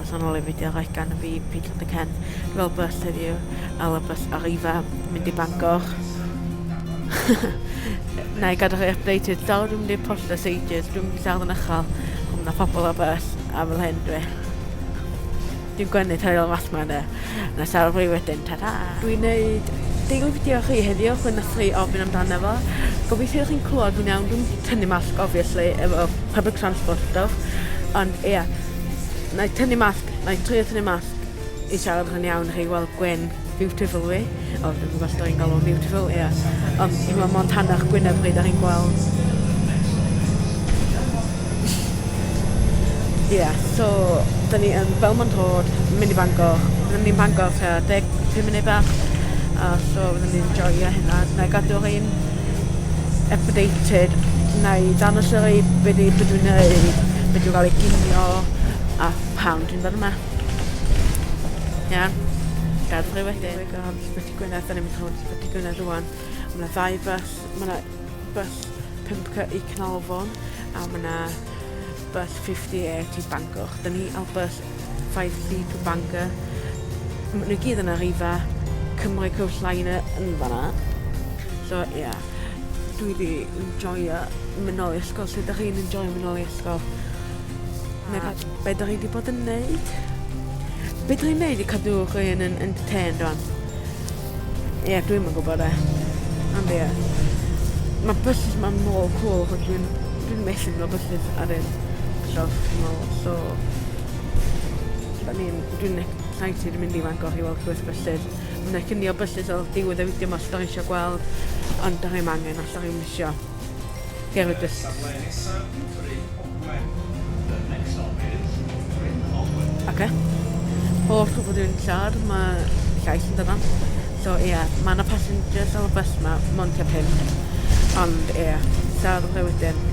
personol i fideo rhaid gan y fi Peter the Ken. Dwi'n fel bus heddiw, a la bus ar Ifa, mynd i Bangor. Na i gadw chi updated, dal dwi'n mynd i postio ages, dwi'n mynd i lladd yn uchel, ond na pobl o bus, a fel hyn dwi. Dwi'n gwenu tael mas ma yna, na sawl fwy wedyn, ta-da! Dwi'n neud deulu fideo chi heddiw, chwyn nath chi ofyn amdano fo. Gobeithio chi'n clywed fi'n iawn, dwi'n mynd i tynnu masg, obviously, efo public transport stuff. Ond, ia, na i tynnu masg, na i trio tynnu masg i siarad yn iawn chi weld Gwen beautiful fi. O, dwi'n gwybod dwi'n galw beautiful, ia. Ond, dwi'n meddwl mond hanach Gwyneb chi, da chi'n gweld. Ia, so, da ni yn Belmont Road, mynd i Bangor. Byddwn ni'n Bangor tua 10 munud bach. So, byddwn ni'n enjoyo hynna. Na i gadw chi'n updated. Na i danos yr ei beth dwi'n neud, beth dwi'n cael ei ginio, a pound dwi'n dod yma. Ia, gadw chi wedyn. We're going to Sbyty Gwynedd, da ni'n mynd trwy'n Sbyty Gwynedd rwan. Mae yna 2 bus, mae yna bus 5 i Caernarfon, a mae yna bus 58 i Bangor. Da ni ar bus 5C to Bangor. Nhw gyd yn arrifa, Cymru Coastliner yn fanna. So, ia, dwi wedi enjoyo mynd nôl i ysgol. Sut ydych chi'n enjoyo mynd nôl i ysgol? Be ydych chi wedi bod yn neud? Be ydych chi'n neud i cadw chi yn entertained rwan? Ie, dwi'n yn gwybod e. Ond ie. Mae buses ma'n mor cool, chod dwi'n methu mynd o buses ar un llof, so... Dwi'n excited i mynd i Bangor i weld gwrs buses. Mae'n cynnig o buses o diwedd y fideo mas da chi eisiau gweld, ond da chi'n angen, os da chi'n misio. Gerwyd just. Oce. Holl gwybod dwi'n siarad, mae llais yn dod. So ie, mae yna passengers ar y bus yma, mond tua 5. Ond ie, siarad o wedyn.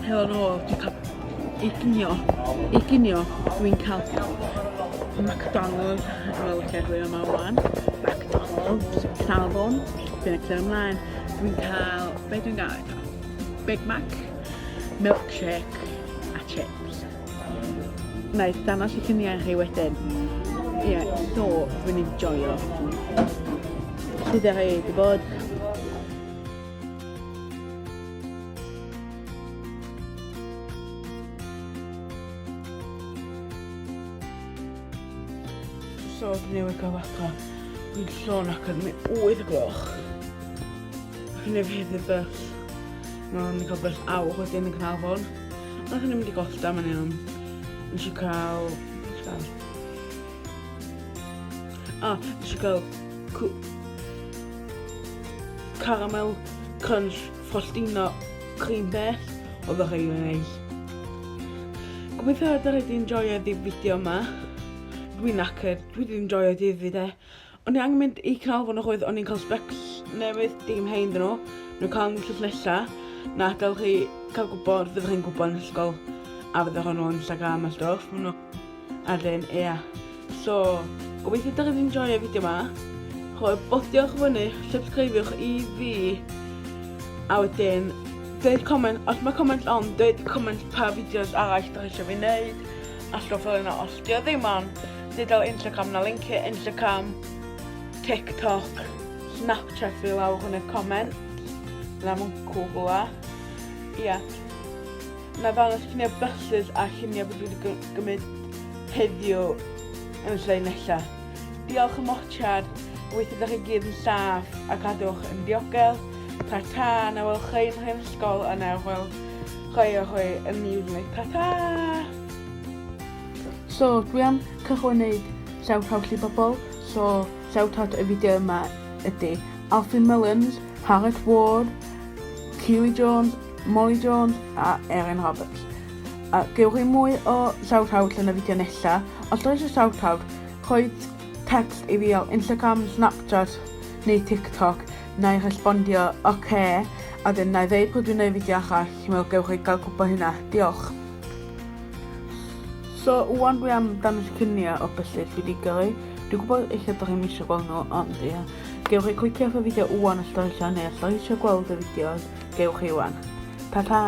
Helo nôl, dwi'n cael uginio, dwi'n cael McDonald's, fel lle dwi yma wan, McDonald's, Caernarfon, dwi'n eich ymlaen, dwi'n cael, be dwi'n gael? Big Mac, milkshake a chips. Na, danos uginio i chi wedyn. Ie, so dwi'n enjoyo. Sut ydych chi wedi bod? So, dwi'n newydd gael adra. Dwi'n sôn ac yn 8 gloch. Ac yn efydd y bus. Mae'n cael bus awr wedyn yn Caernarfon. Nath yn mynd i gollta ma'n iawn. Nes i cael... nes i cael... caramel crunch frostino cream beth. Oedd o'ch ein neis. Gobeithio ydych chi wedi enjoyo di fideo yma. Dwi'n knackered, dwi wedi enjoyo difyd e. O'n i angen mynd i Caernarfon o'ch o'n i'n cael specs newydd, dim hein dyn nhw. Nhw'n cael nhw'n llys nesa. Na, gael chi cael gwybod, fyddwch chi'n gwybod yn ysgol. A fyddwch nhw'n Instagram a stwff. A dyn, ia. So, gobeithio ydych chi wedi enjoyo fideo yma. Bothiwch fyny, subscribiwch i fi. A wedyn, dweud comment, os mae comment on, dweud comment pa fideos arall ydych chi eisiau fi wneud. A stwff fel yna, os di o ddim on, dydal Instagram na link i Instagram, TikTok, Snapchat fi lawr yn y comment. Na mwyn cwbl a. Ia. Na ddangos llunio buses a llunio beth dwi wedi gymryd heddiw yn y lle nesa. Diolch am watchad. Weithio ydych chi gyd yn saff a cadwch yn diogel. Ta-ta, na wel chi'n ysgol a na wel rhoi yn neud ni. Ta-ta! So, dwi am cychwyn neud shout-out i bobl. So, shout-out y fideo yma ydy Alfie Mullins, Harriet Ward, Keely Jones, Molly Jones a Erin Roberts. A gewch chi mwy o shout-out yn y fideo nesa. Os ydych chi shout-out, rhoi text i fi o Instagram, Snapchat neu TikTok neu respondio OK a dyn na i ddeud pwy dwi'n neud fideo arall mewn gewch chi gael gwybod hynna. Diolch. So, wwan dwi am dan y sgrinio o bysys fi wedi gyrru. Dwi'n gwybod eich ydych chi'n eisiau gweld nhw, ond ia. Gewch chi clicio off y fideo wwan os ydych chi eisiau neu os ydych chi eisiau gweld y fideos, gewch chi wwan. Ta-ta!